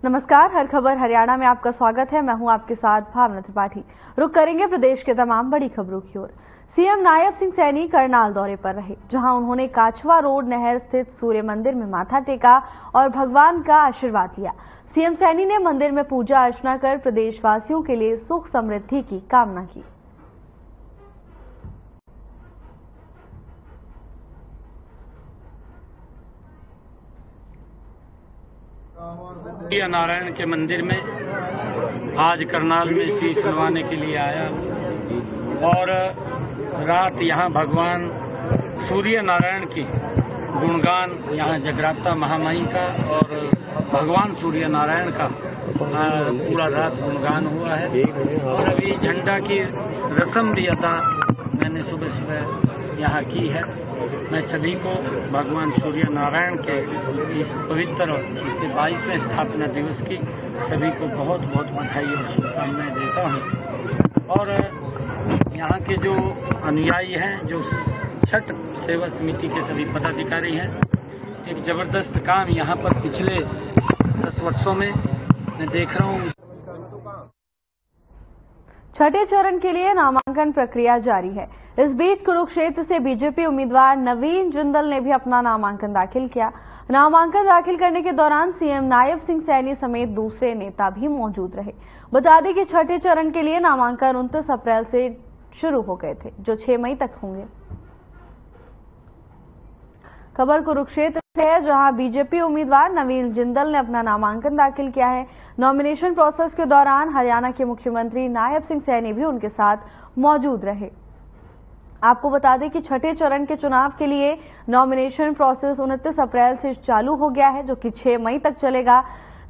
नमस्कार, हर खबर हरियाणा में आपका स्वागत है। मैं हूं आपके साथ भावना त्रिपाठी। रुक करेंगे प्रदेश के तमाम बड़ी खबरों की ओर। सीएम नायब सिंह सैनी करनाल दौरे पर रहे, जहां उन्होंने काछवा रोड नहर स्थित सूर्य मंदिर में माथा टेका और भगवान का आशीर्वाद लिया। सीएम सैनी ने मंदिर में पूजा अर्चना कर प्रदेशवासियों के लिए सुख समृद्धि की कामना की। सूर्य नारायण के मंदिर में आज करनाल में शीश नवाने के लिए आया और रात यहाँ भगवान सूर्य नारायण की गुणगान, यहाँ जगराता महामाई का और भगवान सूर्य नारायण का पूरा रात गुणगान हुआ है। और अभी झंडा की रस्म भी अदा मैंने सुबह सुबह यहाँ की है। मैं सभी को भगवान सूर्य नारायण के इस पवित्र इसके 22वें स्थापना दिवस की सभी को बहुत बहुत बधाई और शुभकामनाएं देता हूँ। और यहाँ के जो अनुयायी हैं, जो छठ सेवा समिति के सभी पदाधिकारी हैं, एक जबरदस्त काम यहाँ पर पिछले 10 वर्षों में मैं देख रहा हूँ। छठे चरण के लिए नामांकन प्रक्रिया जारी है। इस बीच कुरुक्षेत्र से बीजेपी उम्मीदवार नवीन जिंदल ने भी अपना नामांकन दाखिल किया। नामांकन दाखिल करने के दौरान सीएम नायब सिंह सैनी समेत दूसरे नेता भी मौजूद रहे। बता दें कि छठे चरण के लिए नामांकन 29 अप्रैल से शुरू हो गए थे, जो 6 मई तक होंगे। खबर कुरुक्षेत्र से है, जहां बीजेपी उम्मीदवार नवीन जिंदल ने अपना नामांकन दाखिल किया है। नॉमिनेशन प्रोसेस के दौरान हरियाणा के मुख्यमंत्री नायब सिंह सैनी भी उनके साथ मौजूद रहे। आपको बता दें कि छठे चरण के चुनाव के लिए नॉमिनेशन प्रोसेस 29 अप्रैल से चालू हो गया है, जो कि 6 मई तक चलेगा।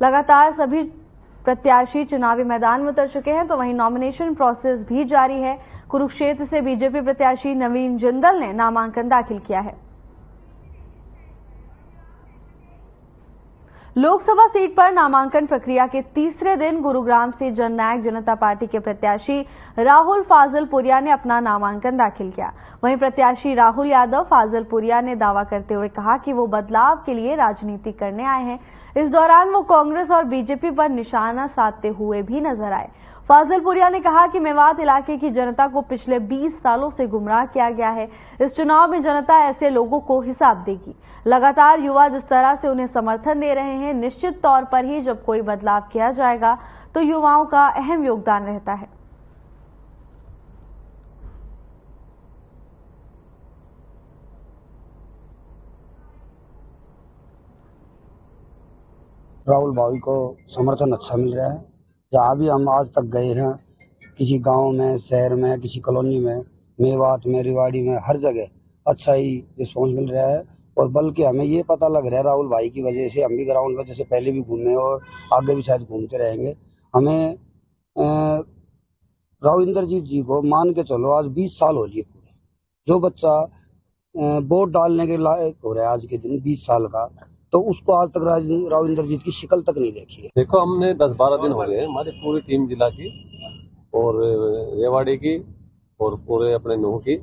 लगातार सभी प्रत्याशी चुनावी मैदान में उतर चुके हैं, तो वहीं नॉमिनेशन प्रोसेस भी जारी है। कुरुक्षेत्र से बीजेपी प्रत्याशी नवीन जिंदल ने नामांकन दाखिल किया है। लोकसभा सीट पर नामांकन प्रक्रिया के तीसरे दिन गुरुग्राम से जननायक जनता पार्टी के प्रत्याशी राहुल फाजलपुरिया ने अपना नामांकन दाखिल किया। वहीं प्रत्याशी राहुल यादव फाजलपुरिया ने दावा करते हुए कहा कि वो बदलाव के लिए राजनीति करने आए हैं। इस दौरान वो कांग्रेस और बीजेपी पर निशाना साधते हुए भी नजर आए। फाजलपुरिया ने कहा कि मेवात इलाके की जनता को पिछले 20 सालों से गुमराह किया गया है। इस चुनाव में जनता ऐसे लोगों को हिसाब देगी। लगातार युवा जिस तरह से उन्हें समर्थन दे रहे हैं, निश्चित तौर पर ही जब कोई बदलाव किया जाएगा तो युवाओं का अहम योगदान रहता है। राहुल भाई को समर्थन अच्छा मिल रहा है। जहाँ भी हम आज तक गए हैं, किसी गांव में, शहर में, किसी कॉलोनी में, मेवात में, रिवाड़ी में, हर जगह अच्छा ही रिस्पॉन्स मिल रहा है। और बल्कि हमें ये पता लग रहा है राहुल भाई की वजह से हम भी ग्राउंड में जैसे पहले भी घूमे और आगे भी शायद घूमते रहेंगे। हमें राव इंद्रजीत जी को मान के चलो, आज 20 साल हो लिए पूरे। जो बच्चा वोट डालने के लायक हो रहा है आज के दिन 20 साल का, तो उसको आज तक राव इंद्रजीत की शिकल तक नहीं देखी है। देखो, हमने 10-12 दिन हो गए हमारी पूरी टीम जिला की और रेवाड़ी की और पूरे अपने नूह की,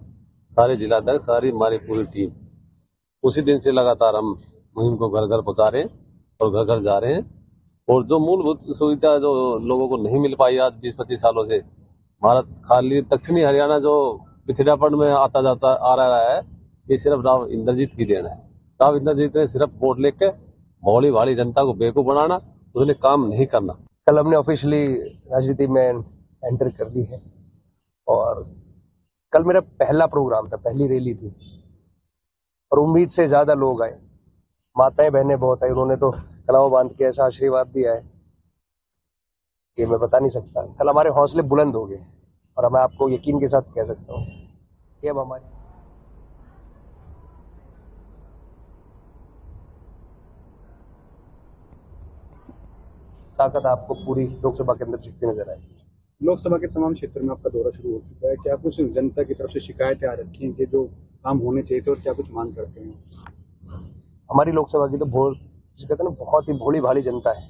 सारे जिला तक सारी हमारी पूरी टीम उसी दिन से लगातार हम मुहिम को घर घर पहुंचा रहे हैं और घर घर जा रहे हैं। और जो मूलभूत सुविधा जो लोगों को नहीं मिल पाई आज 20-25 सालों से, भारत खाली दक्षिणी हरियाणा जो पिछड़ापन में आता जाता आ रहा है, ये सिर्फ राव इंद्रजीत की देन है। राव इंद्रजीत ने सिर्फ वोट लेके भोली भाली जनता को बेवकूफ बनाना, उसने काम नहीं करना। कल हमने ऑफिशियली राजनीति में एंटर कर दी है और कल मेरा पहला प्रोग्राम था, पहली रैली थी और उम्मीद से ज्यादा लोग आए। माताएं बहनें बहुत आई, उन्होंने तो कलावा बांध के ऐसा आशीर्वाद दिया है कि मैं बता नहीं सकता। कल हमारे हौसले बुलंद हो गए और मैं आपको यकीन के साथ कह सकता हूँ कि अब हमारी ताकत आपको पूरी लोकसभा के अंदर दिखती नजर आएगी। लोकसभा के तमाम क्षेत्रों में आपका दौरा शुरू हो चुका है। क्या कुछ जनता की तरफ से शिकायतें आ रखी हैं कि जो काम होने चाहिए थे, और क्या कुछ मांग करते हैं? हमारी लोकसभा की तो कहते हैं ना, बहुत ही भोली भाली जनता है।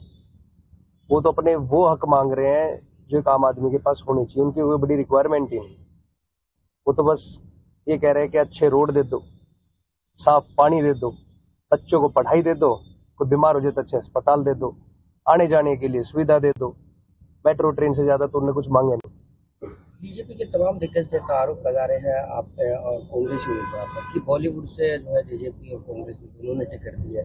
वो तो अपने वो हक मांग रहे हैं जो एक आम आदमी के पास होने चाहिए। उनकी कोई बड़ी रिक्वायरमेंट ही नहीं। वो तो बस ये कह रहे हैं कि अच्छे रोड दे दो, साफ पानी दे दो, बच्चों को पढ़ाई दे दो, कोई बीमार हो जाए तो अच्छे अस्पताल दे दो, आने जाने के लिए सुविधा दे दो। मेट्रो ट्रेन से ज्यादा तो उन्होंने कुछ मांगे नहीं। बीजेपी के तमाम दिग्गज नेता आरोप लगा रहे हैं आप पे और कांग्रेस उम्मीदवार पर कि बॉलीवुड से जो है बीजेपी और कांग्रेस ने दोनों ने टिकट दी है,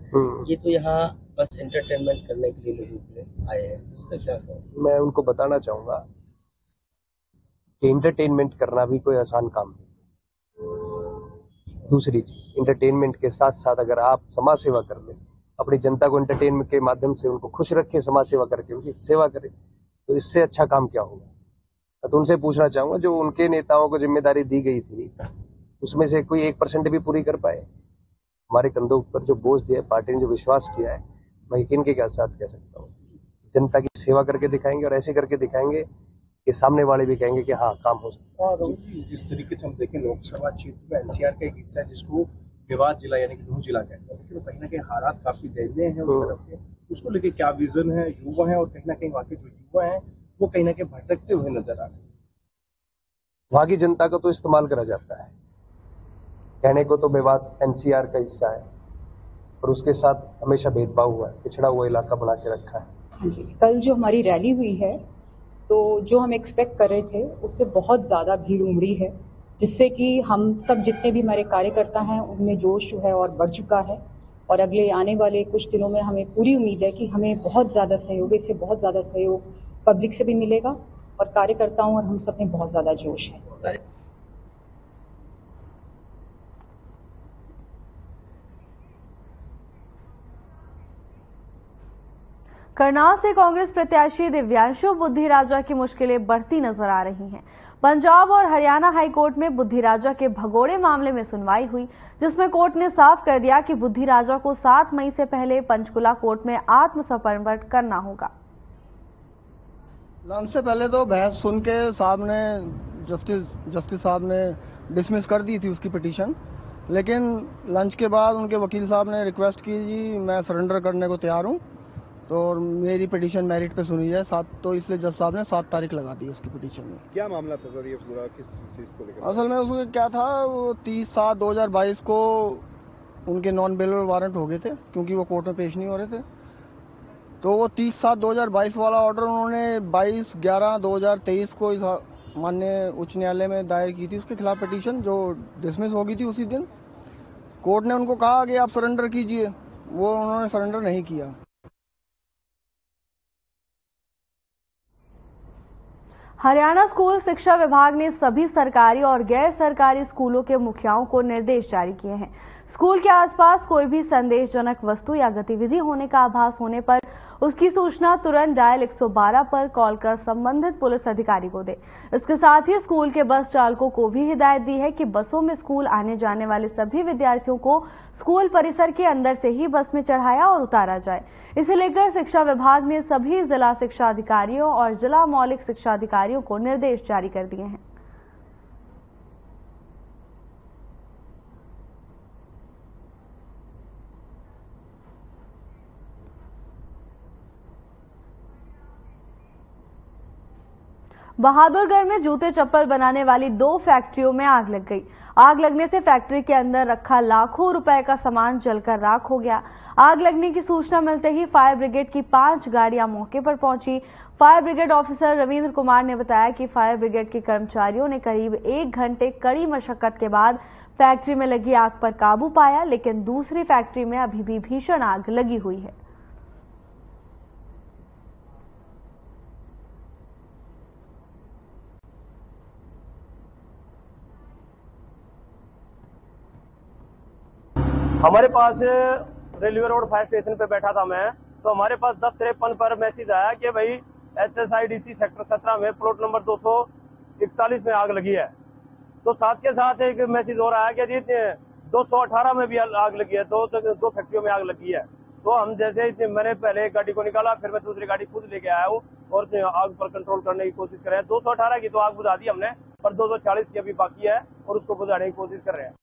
ये तो यहाँ बस एंटरटेनमेंट करने के लिए लोगों के लिए आए हैं, इस पर क्या कहो? मैं उनको बताना चाहूंगा कि एंटरटेनमेंट करना भी कोई आसान काम नहीं। दूसरी चीज, एंटरटेनमेंट के साथ साथ अगर आप समाज सेवा कर ले, अपनी जनता को एंटरटेनमेंट के माध्यम से उनको खुश रखें, समाज सेवा करके उनकी सेवा करें, तो इससे अच्छा काम क्या होगा। तो उनसे पूछना चाहूंगा, जो उनके नेताओं को जिम्मेदारी दी गई थी उसमें से कोई 1% भी पूरी कर पाए? हमारे कंधों पर जो बोझ दिया, पार्टी ने जो विश्वास किया है, मैं यकीन के साथ कह सकता हूँ जनता की सेवा करके दिखाएंगे, और ऐसे करके दिखाएंगे कि सामने वाले भी कहेंगे कि हाँ काम हो सकता है। और जिस तरीके से हम देखें लोकसभा क्षेत्र में एनसीआर का एक हिस्सा है जिसको विवाद जिला यानी कि नूह जिला कहते हैं, लेकिन कहीं ना कहीं हालात काफी दयनीय है उस तरफ के, उसको लेके क्या विजन है? युवा है और कहीं ना कहीं वाकई जो युवा है वो कहीं ना कहीं भटकते हुए नजर आ रहे हैं। वहां की जनता का तो इस्तेमाल करा जाता है, कहने को तो विवाद एनसीआर का हिस्सा है, और उसके साथ हमेशा भेदभाव हुआ है, पिछड़ा हुआ इलाका बना के रखा है। कल जो हमारी रैली हुई है, तो जो हम एक्सपेक्ट कर रहे थे उससे बहुत ज्यादा भीड़ उमड़ी है, जिससे कि हम सब जितने भी हमारे कार्यकर्ता हैं उनमें जोश जो है और बढ़ चुका है। और अगले आने वाले कुछ दिनों में हमें पूरी उम्मीद है कि हमें बहुत ज्यादा सहयोग, इससे बहुत ज्यादा सहयोग पब्लिक से भी मिलेगा, और कार्यकर्ताओं और हम सब में बहुत ज्यादा जोश है। करनाल से कांग्रेस प्रत्याशी दिव्यांशु बुद्धिराजा की मुश्किलें बढ़ती नजर आ रही हैं। पंजाब और हरियाणा हाईकोर्ट में बुद्धिराजा के भगोड़े मामले में सुनवाई हुई, जिसमें कोर्ट ने साफ कर दिया कि बुद्धिराजा को 7 मई से पहले पंचकुला कोर्ट में आत्मसमर्पण करना होगा। लंच से पहले तो बहस सुन के जस्टिस साहब ने डिसमिस कर दी थी उसकी पिटीशन, लेकिन लंच के बाद उनके वकील साहब ने रिक्वेस्ट की जी मैं सरेंडर करने को तैयार हूं, तो मेरी पिटीशन मेरिट पे सुनी जाए। तो इसलिए जज साहब ने 7 तारीख लगा दी उसकी पिटीशन में। क्या मामला था सर ये पूरा, किस चीज को लेकर? असल में उसमें क्या था, वो 30/7/2022 को उनके नॉन बेलेबल वारंट हो गए थे क्योंकि वो कोर्ट में पेश नहीं हो रहे थे। तो वो 30/7/2022 वाला ऑर्डर उन्होंने 22/11/2023 को इस माननीय उच्च न्यायालय में दायर की थी उसके खिलाफ पिटीशन, जो डिसमिस हो गई थी उसी दिन। कोर्ट ने उनको कहा कि आप सरेंडर कीजिए, वो उन्होंने सरेंडर नहीं किया। हरियाणा स्कूल शिक्षा विभाग ने सभी सरकारी और गैर सरकारी स्कूलों के मुखियाओं को निर्देश जारी किए हैं। स्कूल के आसपास कोई भी संदेशजनक वस्तु या गतिविधि होने का आभास होने पर उसकी सूचना तुरंत डायल 112 पर कॉल कर संबंधित पुलिस अधिकारी को दे। इसके साथ ही स्कूल के बस चालकों को भी हिदायत दी है कि बसों में स्कूल आने जाने वाले सभी विद्यार्थियों को स्कूल परिसर के अंदर से ही बस में चढ़ाया और उतारा जाए। इसे लेकर शिक्षा विभाग ने सभी जिला शिक्षा अधिकारियों और जिला मौलिक शिक्षा अधिकारियों को निर्देश जारी कर दिए हैं। बहादुरगढ़ में जूते चप्पल बनाने वाली 2 फैक्ट्रियों में आग लग गई। आग लगने से फैक्ट्री के अंदर रखा लाखों रुपए का सामान जलकर राख हो गया। आग लगने की सूचना मिलते ही फायर ब्रिगेड की 5 गाड़ियां मौके पर पहुंची। Fire brigade officer Ravindra Kumar ने बताया कि फायर ब्रिगेड के कर्मचारियों ने करीब 1 घंटे कड़ी मशक्कत के बाद फैक्ट्री में लगी आग पर काबू पाया, लेकिन दूसरी फैक्ट्री में अभी भी भीषण आग लगी हुई है। हमारे पास रेलवे रोड फायर स्टेशन पे बैठा था मैं, तो हमारे पास 10:53 पर मैसेज आया कि भाई HSIDC सेक्टर 17 में प्लॉट नंबर 241 में आग लगी है। तो साथ के साथ एक मैसेज और आया कि जी 218 में भी आग लगी है, दो फैक्ट्रियों में आग लगी है। तो हम जैसे मैंने पहले एक गाड़ी को निकाला, फिर मैं दूसरी गाड़ी खुद लेके आया हूँ और आग पर कंट्रोल करने की कोशिश कर रहे हैं। 218 की तो आग बुझा दी हमने, पर 240 की अभी बाकी है और उसको बुझाने की कोशिश कर रहे हैं।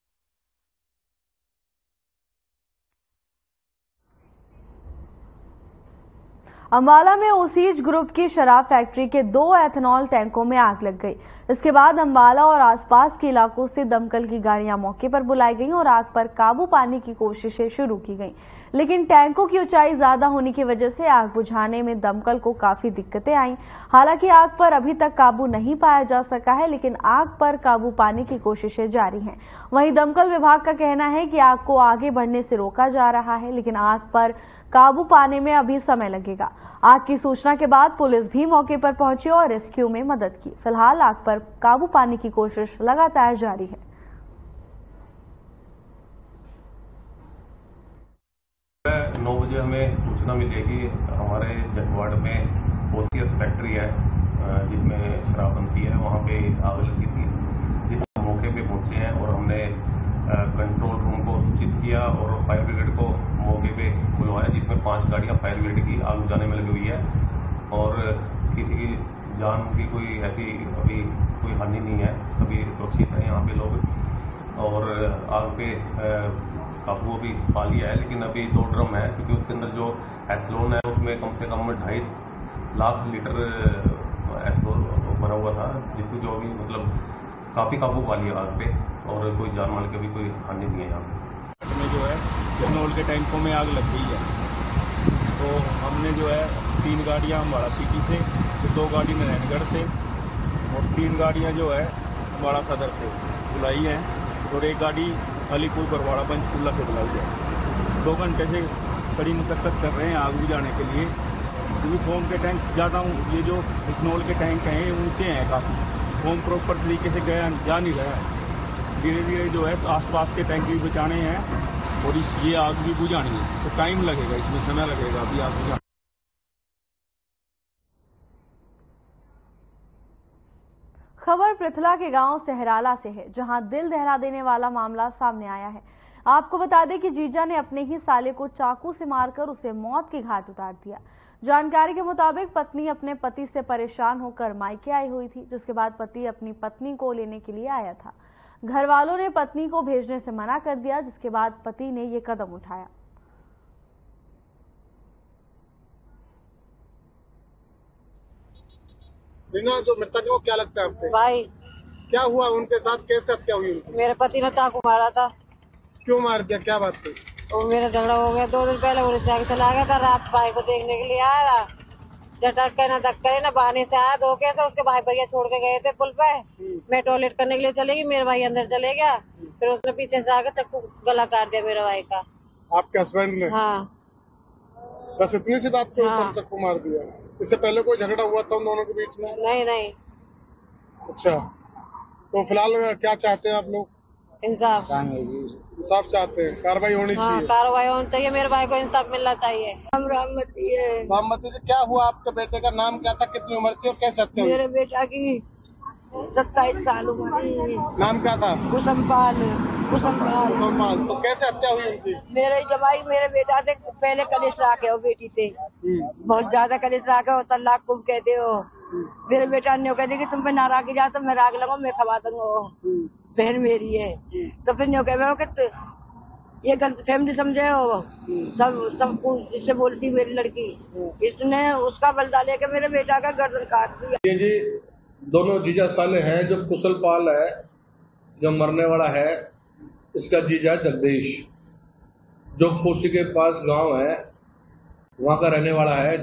अंबाला में ओसीज ग्रुप की शराब फैक्ट्री के 2 एथेनॉल टैंकों में आग लग गई। इसके बाद अंबाला और आसपास के इलाकों से दमकल की गाड़ियां मौके पर बुलाई गईं और आग पर काबू पाने की कोशिशें शुरू की गईं। लेकिन टैंकों की ऊंचाई ज्यादा होने की वजह से आग बुझाने में दमकल को काफी दिक्कतें आईं। हालांकि आग पर अभी तक काबू नहीं पाया जा सका है, लेकिन आग पर काबू पाने की कोशिशें जारी हैं। वहीं दमकल विभाग का कहना है कि आग को आगे बढ़ने से रोका जा रहा है, लेकिन आग पर काबू पाने में अभी समय लगेगा। आग की सूचना के बाद पुलिस भी मौके पर पहुंची और रेस्क्यू में मदद की। फिलहाल आग पर काबू पाने की कोशिश लगातार जारी है। 9 बजे हमें सूचना मिली कि हमारे जगवाड़ में ओसीएस फैक्ट्री है जिसमें शराब बनती है, वहाँ पे आग लगी थी। जिस मौके पे पहुंचे हैं और हमने कंट्रोल रूम को सूचित किया और फायर ब्रिगेड को मौके पे बुलवाया, जिसमें 5 गाड़ियां फायर ब्रिगेड की आग बुझाने में लगी हुई है और किसी की जान की कोई ऐसी अभी कोई हानि नहीं है। सभी सुरक्षित हैं यहाँ पे लोग और आग पे काबू भी पा लिया है। लेकिन अभी 2 ड्रम है, क्योंकि उसके अंदर जो एथेनॉल है उसमें कम से कम 2.5 लाख लीटर एथेनॉल भरा हुआ था, जिसको जो अभी मतलब काफी काबू पा लिया आग पे और कोई जान माल की भी कोई हानि नहीं है। यहाँ में जो है एथेनॉल के टैंकों में आग लग गई है, तो हमने जो है 3 गाड़ियाँ अम्बाड़ा सिटी से, 2 गाड़ी नारायणगढ़ से और 3 गाड़ियाँ जो है अम्बाड़ा सदर से बुलाई है और 1 गाड़ी अलीपुर बरवाड़ा पंचकूला से बुलाई है। 2 घंटे से कड़ी मशक्कत कर रहे हैं आग बुझाने के लिए, क्योंकि फोम के टैंक ज़्यादा, ये जो इथेनॉल के टैंक हैं ये ऊँचे हैं काफ़ी, फोम प्रॉपर तरीके से जा नहीं रहा है। धीरे धीरे जो है आसपास के टैंक भी बचाने हैं और ये आग भी बुझानी है, तो टाइम लगेगा, इसमें समय लगेगा अभी आग बुझाने। खबर पृथला के गांव सहराला से है, जहां दिल दहला देने वाला मामला सामने आया है। आपको बता दें कि जीजा ने अपने ही साले को चाकू से मारकर उसे मौत के घाट उतार दिया। जानकारी के मुताबिक पत्नी अपने पति से परेशान होकर मायके आई हुई थी, जिसके बाद पति अपनी पत्नी को लेने के लिए आया था। घर वालों ने पत्नी को भेजने से मना कर दिया, जिसके बाद पति ने ये कदम उठाया। रीना, जो मृतक है वो क्या लगता है आपको? भाई। क्या हुआ उनके साथ, कैसे हत्या हुई उनकी? मेरे पति ने चाकू मारा था। क्यों मार दिया, क्या बात थी? वो मेरा झगड़ा हो गया 2 दिन पहले, वो रिश्ते चला गया था। रात भाई को देखने के लिए आया था, झटक ना धक्के ना बहाने से आया धोखे से। उसके भाई भैया छोड़ के गए थे पुल पे, मैं टॉयलेट करने के लिए चली गई, मेरा भाई अंदर चले गया, फिर उसने पीछे से आकर चक्कू गला काट दिया मेरे भाई का। आपके हस्बैंड ने? हाँ। बस इतनी सी बात के ऊपर चक्कू मार दिया? इससे पहले कोई झगड़ा हुआ था उन दोनों के बीच में? नहीं नहीं। अच्छा, तो फिलहाल क्या चाहते हैं आप लोग? इंसाफ। इंसाफ चाहते हैं, कार्रवाई होनी चाहिए। कार्रवाई होनी चाहिए, मेरे भाई को इंसाफ मिलना चाहिए। राममती है। राममती जी, क्या हुआ आपके बेटे का, नाम क्या था, कितनी उम्र थी और कैसे हत्या हुई? मेरे बेटा की 27 साल उम्र। नाम क्या था? कुसुमपाल। तो कैसे हत्या हुई उनकी? मेरे जवाई मेरे बेटा से पहले कलेश राखे हो बेटी से, बहुत ज्यादा कलेश राखे हो, तलाक को कहते हो। मेरे बेटा ने कहते कि तुम पे नाराज की जा तो मैं राग लगाऊं, मैं खवा दूंगा, बहन मेरी है। तो फिर न्यू कहे ये गलत फैमिली समझे हो, सब जिससे बोलती मेरी लड़की, इसने उसका बदला लेके मेरे बेटा का गर्दन काट दिया। ये जी दोनों जीजा साले हैं। जो कुशलपाल है जो मरने वाला है, इसका जीजा जगदीश जो खोसी के पास गांव है वहां का रहने वाला है।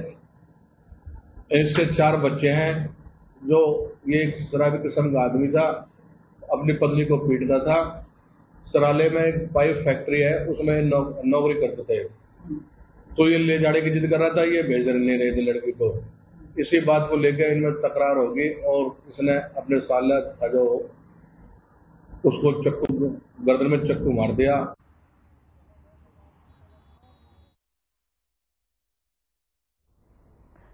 इसके 4 बच्चे हैं। जो ये एक शराबी किस्म का आदमी था, अपनी पत्नी को पीटता था। सराले में एक पाइप फैक्ट्री है, उसमें नौकरी करते थे। तो ये ले जाने की जिद कर रहा था, ये भेज नहीं रहे थे लड़की को। इसी बात को लेकर इनमें तकरार होगी और इसने अपने साला था जो उसको चक्कू गर्दन में चक्कू मार दिया।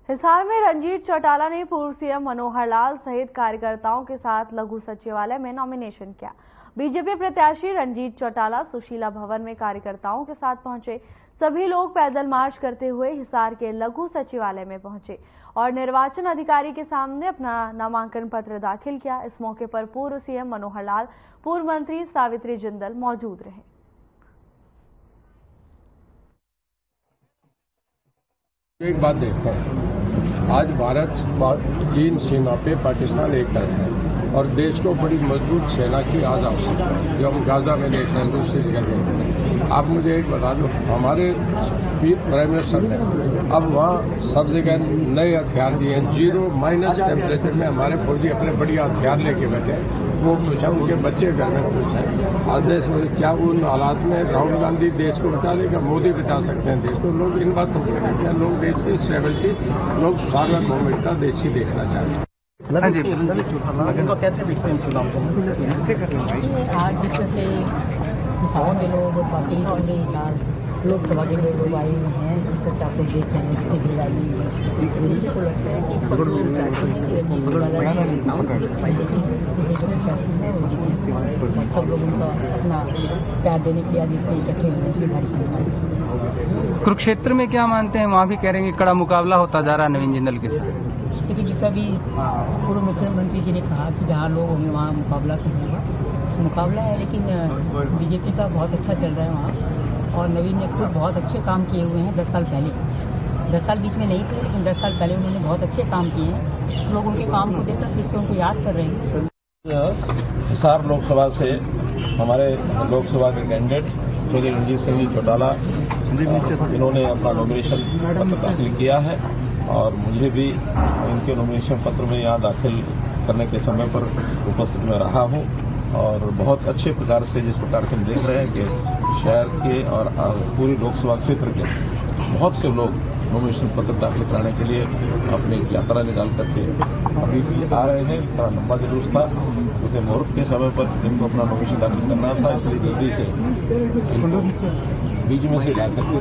हिसार में रंजीत चौटाला ने पूर्व सीएम मनोहर लाल सहित कार्यकर्ताओं के साथ लघु सचिवालय में नॉमिनेशन किया। बीजेपी प्रत्याशी रंजीत चौटाला सुशीला भवन में कार्यकर्ताओं के साथ पहुंचे। सभी लोग पैदल मार्च करते हुए हिसार के लघु सचिवालय में पहुंचे और निर्वाचन अधिकारी के सामने अपना नामांकन पत्र दाखिल किया। इस मौके पर पूर्व सीएम मनोहर लाल, पूर्व मंत्री सावित्री जिंदल मौजूद रहे। एक बात देखते हैं, आज भारत चीन सीमा पे पाकिस्तान एक तरफ है और देश को बड़ी मजबूत सेना की आज आवश्यकता है, जो हम गाजा में देख रहे हैं, दूसरी जगह देख रहे हैं। आप मुझे एक बता दो, हमारे प्राइम मिनिस्टर ने अब वहाँ सब जगह नए हथियार दिए हैं, 0- टेम्परेचर में हमारे फौजी अपने बढ़िया हथियार लेके बैठे हैं। वो खुश है, उनके बच्चे घर में खुश हैं। आज देश में क्या उन हालात में राहुल गांधी देश को बचा लेगा, मोदी बचा सकते हैं देश को? लोग इन बातों को देखते हैं, लोग देश की स्टेबिलिटी, लोग सार्वभौमिकता देश की देखना चाहते हैं। तो कैसे दिखते हैं चुनाव को? आज जिस तरह से किसानों के लोग, बाकी पूरे हिसाब लोकसभा के लोग आए हुए हैं, जिस तरह से आप लोग देखते हैं जितनी भीड़ आई हुई है, मुझे तो लगता है कि सब लोग चाहते हैं कि बीजेपी जो प्रत्याशी है वो जीते। सब लोग उनका अपना प्यार देने के लिए आज इतने इकट्ठे हुए हैं भारी संख्या। कुरुक्षेत्र में क्या मानते हैं, वहाँ भी कह रहे हैं कि कड़ा मुकाबला होता जा रहा है नवीन जिंदल के साथ? क्योंकि जैसा भी पूर्व मुख्यमंत्री जी ने कहा कि जहाँ लोग होंगे वहाँ मुकाबला तो होगा, तो मुकाबला है, लेकिन बीजेपी का बहुत अच्छा चल रहा है वहाँ। और नवीन ने खुद बहुत अच्छे काम किए हुए हैं 10 साल पहले। 10 साल बीच में नहीं थे, लेकिन 10 साल पहले उन्होंने बहुत अच्छे काम किए हैं। लोग उनके काम को देखकर फिर से उनको याद कर रहे हैं। हिसार लोकसभा से हमारे लोकसभा के कैंडिडेट चौधरी रणजीत सिंह जी चौटाला, इन्होंने अपना नॉमिनेशन पत्र दाखिल किया है और मुझे भी इनके नॉमिनेशन पत्र में यहाँ दाखिल करने के समय पर उपस्थित में रहा हूँ और बहुत अच्छे प्रकार से, जिस प्रकार से हम देख रहे हैं कि शहर के और पूरी लोकसभा क्षेत्र के बहुत से लोग नॉमिनेशन पत्र दाखिल कराने के लिए अपनी यात्रा निकाल करके अभी भी आ रहे हैं। थोड़ा लंबा जुलूस था क्योंकि मुहूर्त के समय पर जिनको अपना नॉमिनेशन दाखिल करना था, इसलिए जल्दी से बीच में से लाकर के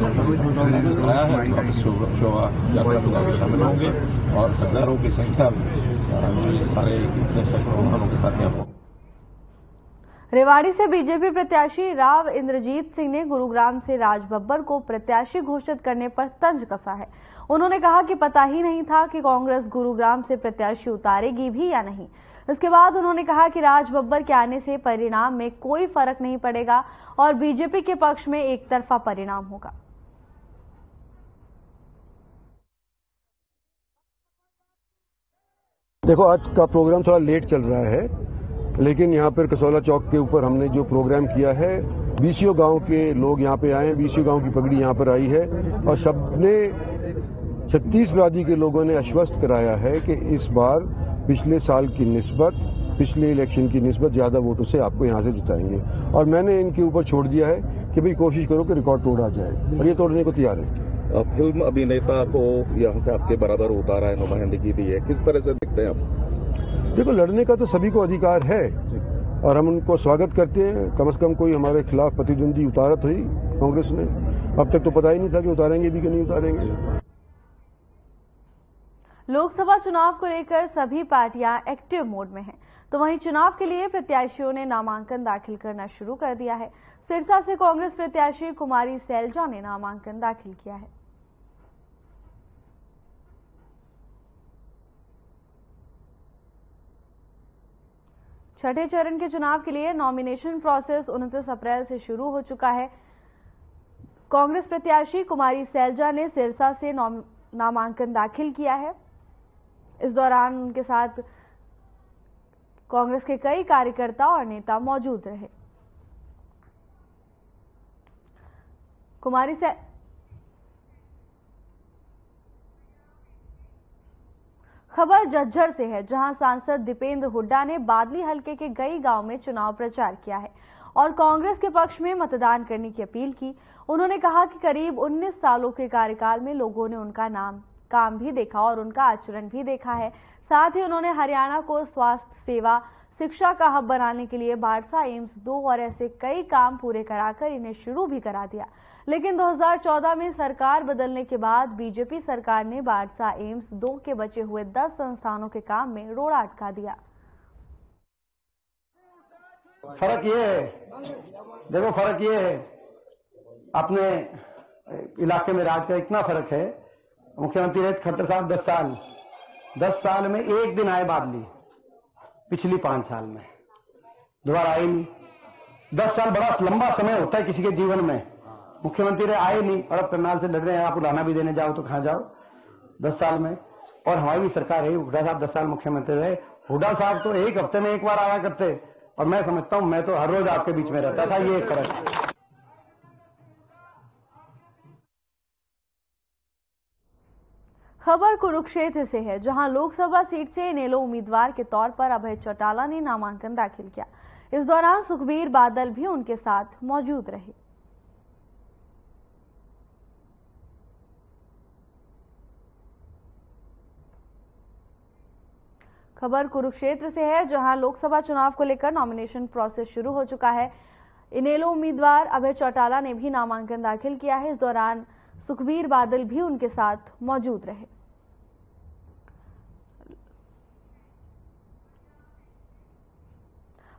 आया है। अब शोभा यात्रा में जाकर शामिल होंगे और हजारों की संख्या में सारे इतने सैकड़ों वाहनों के साथ यहाँ। रेवाड़ी से बीजेपी प्रत्याशी राव इंद्रजीत सिंह ने गुरुग्राम से राज बब्बर को प्रत्याशी घोषित करने पर तंज कसा है। उन्होंने कहा कि पता ही नहीं था कि कांग्रेस गुरुग्राम से प्रत्याशी उतारेगी भी या नहीं। इसके बाद उन्होंने कहा कि राज बब्बर के आने से परिणाम में कोई फर्क नहीं पड़ेगा और बीजेपी के पक्ष में एक तरफा परिणाम होगा। देखो, आज का प्रोग्राम थोड़ा लेट चल रहा है, लेकिन यहाँ पर कसौला चौक के ऊपर हमने जो प्रोग्राम किया है, बीसीओ गांव के लोग यहाँ पे आए हैं, बीसीओ गांव की पगड़ी यहाँ पर आई है और सबने 36 बिरादरी के लोगों ने आश्वस्त कराया है कि इस बार पिछले साल की निस्बत, पिछले इलेक्शन की निस्बत ज्यादा वोटों से आपको यहाँ से जिताएंगे। और मैंने इनके ऊपर छोड़ दिया है कि भाई कोशिश करो कि रिकॉर्ड तोड़ा जाए और ये तोड़ने को तैयार है। फिल्म अभिनेता को यहाँ से आपके बराबर उतारा है, नुमाइंदगी दी है, किस तरह से देखते हैं आप? देखो, लड़ने का तो सभी को अधिकार है और हम उनको स्वागत करते हैं। कम से कम कोई हमारे खिलाफ प्रतिद्वंदी उतारा तो ही कांग्रेस ने, अब तक तो पता ही नहीं था कि उतारेंगे भी कि नहीं उतारेंगे। लोकसभा चुनाव को लेकर सभी पार्टियां एक्टिव मोड में हैं, तो वहीं चुनाव के लिए प्रत्याशियों ने नामांकन दाखिल करना शुरू कर दिया है। सिरसा से कांग्रेस प्रत्याशी कुमारी सैलजा ने नामांकन दाखिल किया है। छठे चरण के चुनाव के लिए नॉमिनेशन प्रोसेस 29 अप्रैल से शुरू हो चुका है। कांग्रेस प्रत्याशी कुमारी सैलजा ने सिरसा से नामांकन दाखिल किया है। इस दौरान उनके साथ कांग्रेस के कई कार्यकर्ता और नेता मौजूद रहे। खबर झज्जर से है, जहां सांसद दीपेंद्र हुड्डा ने बादली हलके के कई गांव में चुनाव प्रचार किया है और कांग्रेस के पक्ष में मतदान करने की अपील की। उन्होंने कहा कि करीब 19 सालों के कार्यकाल में लोगों ने उनका काम भी देखा और उनका आचरण भी देखा है। साथ ही उन्होंने हरियाणा को स्वास्थ्य सेवा, शिक्षा का हब बनाने के लिए बाड़सा एम्स 2 और ऐसे कई काम पूरे कराकर इन्हें शुरू भी करा दिया। लेकिन 2014 में सरकार बदलने के बाद बीजेपी सरकार ने बाड़सा एम्स 2 के बचे हुए 10 संस्थानों के काम में रोड़ा अटका दिया। फर्क ये है, देखो फर्क ये है, अपने इलाके में राज का इतना फर्क है। मुख्यमंत्री रहे खट्टर साहब 10 साल में एक दिन आए बादली, पिछली 5 साल में दोबारा आए नहीं। 10 साल बड़ा लंबा समय होता है किसी के जीवन में। मुख्यमंत्री रहे आए नहीं और अब करनाल से लड़ रहे हैं, आप उड़ाना भी देने जाओ तो कहां जाओ। 10 साल में, और हमारी भी सरकार है, हुड्डा साहब 10 साल मुख्यमंत्री रहे। हुड्डा साहब तो एक हफ्ते में एक बार आया करते, और मैं समझता हूं मैं तो हर रोज आपके बीच में रहता था। ये एक फर्क है। खबर कुरुक्षेत्र से है, जहां लोकसभा सीट से इनेलो उम्मीदवार के तौर पर अभय चौटाला ने नामांकन दाखिल किया। इस दौरान सुखबीर बादल भी उनके साथ मौजूद रहे। खबर कुरुक्षेत्र से है, जहां लोकसभा चुनाव को लेकर नॉमिनेशन प्रोसेस शुरू हो चुका है। इनेलो उम्मीदवार अभय चौटाला ने भी नामांकन दाखिल किया है। इस दौरान सुखबीर बादल भी उनके साथ मौजूद रहे।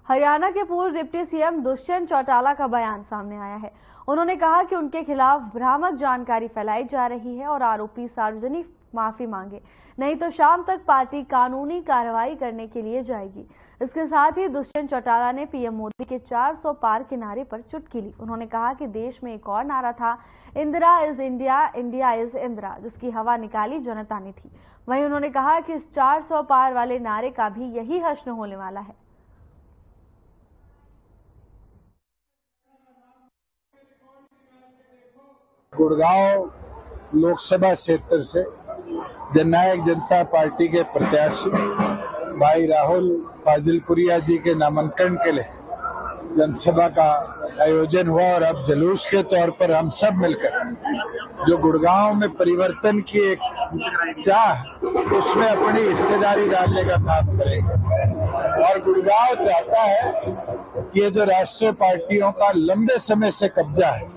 हरियाणा के पूर्व डिप्टी सीएम दुष्यंत चौटाला का बयान सामने आया है। उन्होंने कहा कि उनके खिलाफ भ्रामक जानकारी फैलाई जा रही है और आरोपी सार्वजनिक माफी मांगे, नहीं तो शाम तक पार्टी कानूनी कार्रवाई करने के लिए जाएगी। इसके साथ ही दुष्यंत चौटाला ने पीएम मोदी के 400 पार के नारे पर चुटकी ली। उन्होंने कहा कि देश में एक और नारा था, Indira is India, India is Indira, जिसकी हवा निकाली जनता ने थी। वहीं उन्होंने कहा कि इस 400 पार वाले नारे का भी यही हश्र होने वाला है। गुड़गांव लोकसभा क्षेत्र से जननायक जनता पार्टी के प्रत्याशी भाई राहुल फाजिलपुरिया जी के नामांकन के लिए जनसभा का आयोजन हुआ, और अब जुलूस के तौर पर हम सब मिलकर जो गुड़गांव में परिवर्तन की एक चाह, उसमें अपनी हिस्सेदारी डालने का काम करेंगे। और गुड़गांव चाहता है कि ये जो राष्ट्रीय पार्टियों का लंबे समय से कब्जा है,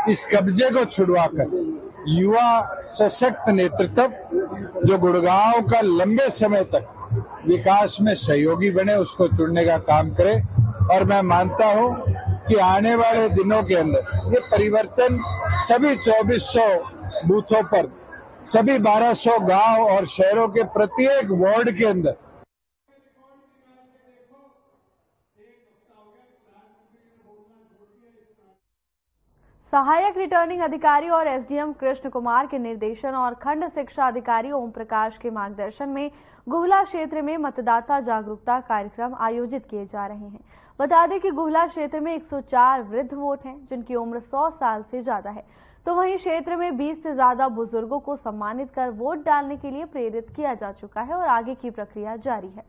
इस कब्जे को छुड़वाकर युवा सशक्त नेतृत्व जो गुड़गांव का लंबे समय तक विकास में सहयोगी बने, उसको चुनने का काम करे। और मैं मानता हूं कि आने वाले दिनों के अंदर ये परिवर्तन सभी 2400 बूथों पर, सभी 1200 गांव और शहरों के प्रत्येक वार्ड के अंदर सहायक रिटर्निंग अधिकारी और एसडीएम कृष्ण कुमार के निर्देशन और खंड शिक्षा अधिकारी ओम प्रकाश के मार्गदर्शन में गुहला क्षेत्र में मतदाता जागरूकता कार्यक्रम आयोजित किए जा रहे हैं। बता दें कि गुहला क्षेत्र में 104 वृद्ध वोट हैं, जिनकी उम्र 100 साल से ज्यादा है। तो वहीं क्षेत्र में 20 से ज्यादा बुजुर्गों को सम्मानित कर वोट डालने के लिए प्रेरित किया जा चुका है और आगे की प्रक्रिया जारी है।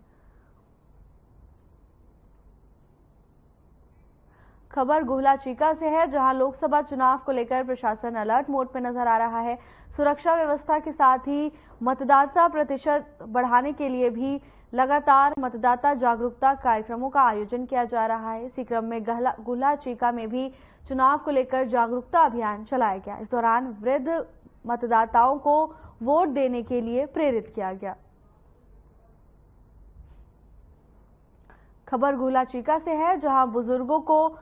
खबर गुहला चीका से है, जहां लोकसभा चुनाव को लेकर प्रशासन अलर्ट मोड पर नजर आ रहा है। सुरक्षा व्यवस्था के साथ ही मतदाता प्रतिशत बढ़ाने के लिए भी लगातार मतदाता जागरूकता कार्यक्रमों का आयोजन किया जा रहा है। इसी क्रम में गुहला चीका में भी चुनाव को लेकर जागरूकता अभियान चलाया गया। इस दौरान वृद्ध मतदाताओं को वोट देने के लिए प्रेरित किया गया। खबर गुहला चीका से है, जहां बुजुर्गों को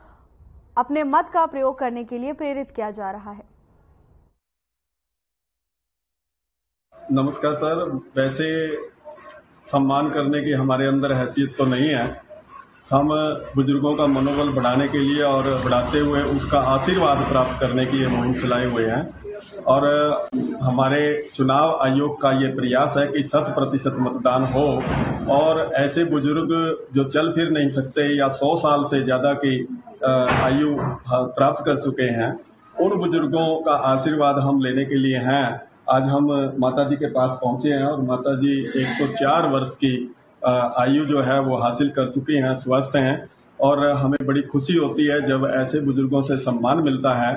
अपने मत का प्रयोग करने के लिए प्रेरित किया जा रहा है। नमस्कार सर, वैसे सम्मान करने की हमारे अंदर हैसियत तो नहीं है। हम बुजुर्गों का मनोबल बढ़ाने के लिए और बढ़ाते हुए उसका आशीर्वाद प्राप्त करने की ये मुहिम चलाए हुए हैं। और हमारे चुनाव आयोग का ये प्रयास है कि 100% मतदान हो और ऐसे बुजुर्ग जो चल फिर नहीं सकते या 100 साल से ज्यादा की आयु प्राप्त कर चुके हैं, उन बुजुर्गों का आशीर्वाद हम लेने के लिए हैं। आज हम माता जी के पास पहुंचे हैं और माता जी 104 वर्ष की आयु जो है वो हासिल कर चुकी हैं, स्वस्थ हैं, और हमें बड़ी खुशी होती है जब ऐसे बुजुर्गों से सम्मान मिलता है।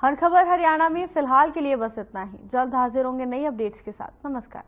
हर खबर हरियाणा में फिलहाल के लिए बस इतना ही। जल्द हाजिर होंगे नई अपडेट्स के साथ। नमस्कार।